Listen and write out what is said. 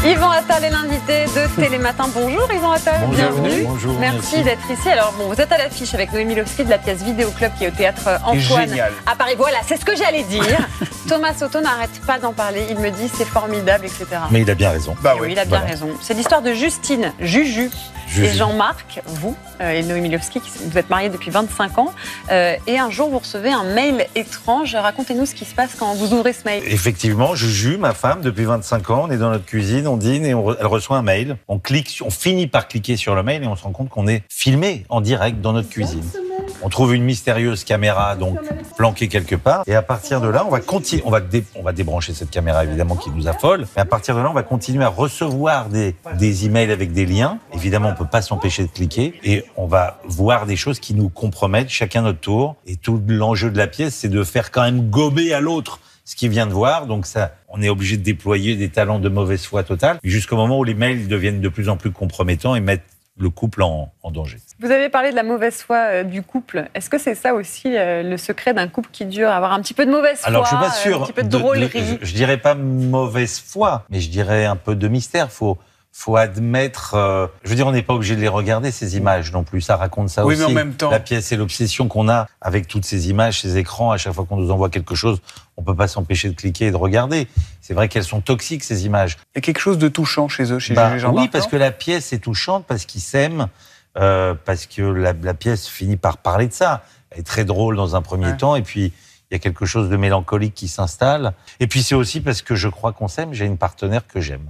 Yvan Attal est l'invité de Télématin. Bonjour Yvan Attal, Bonjour, bienvenue. bonjour, merci d'être ici. Alors bon, vous êtes à l'affiche avec Noémie Lovski de la pièce Vidéo Club qui est au théâtre Antoine à Paris. Voilà, c'est ce que j'allais dire. Thomas Soto n'arrête pas d'en parler. Il me dit c'est formidable, etc. Mais il a bien raison. Bah oui, il a bien raison. C'est l'histoire de Justine, Juju. Et Jean-Marc, vous et Noémie Lovski, vous êtes mariés depuis 25 ans. Et un jour, vous recevez un mail étrange. Racontez-nous ce qui se passe quand vous ouvrez ce mail. Effectivement, Juju, ma femme, depuis 25 ans, on est dans notre cuisine, on dîne et elle reçoit un mail. On finit par cliquer sur le mail et on se rend compte qu'on est filmé en direct dans notre cuisine. On trouve une mystérieuse caméra donc planquée quelque part et à partir de là, on va débrancher cette caméra évidemment qui nous affole. Mais à partir de là, on va continuer à recevoir des emails avec des liens. Évidemment, on peut pas s'empêcher de cliquer et on va voir des choses qui nous compromettent chacun notre tour. Et tout l'enjeu de la pièce, c'est de faire quand même gober à l'autre ce qu'il vient de voir. Donc ça, on est obligé de déployer des talents de mauvaise foi totale jusqu'au moment où les mails deviennent de plus en plus compromettants et mettent le couple en danger. Vous avez parlé de la mauvaise foi du couple. Est-ce que c'est ça aussi le secret d'un couple qui dure, avoir un petit peu de mauvaise foi? Alors je suis pas sûr. Un petit peu de drôlerie. Je dirais pas mauvaise foi, mais je dirais un peu de mystère. Faut admettre. Je veux dire, on n'est pas obligé de les regarder ces images non plus. Ça raconte ça aussi. Oui, mais en même temps, la pièce et l'obsession qu'on a avec toutes ces images, ces écrans. À chaque fois qu'on nous envoie quelque chose, on peut pas s'empêcher de cliquer et de regarder. C'est vrai qu'elles sont toxiques ces images. Il y a quelque chose de touchant chez eux, chez Juju et Jean-Marc. Oui, parce que la pièce est touchante, parce qu'ils s'aiment, parce que la pièce finit par parler de ça. Elle est très drôle dans un premier temps, et puis il y a quelque chose de mélancolique qui s'installe. Et puis c'est aussi parce que je crois qu'on s'aime. J'ai une partenaire que j'aime.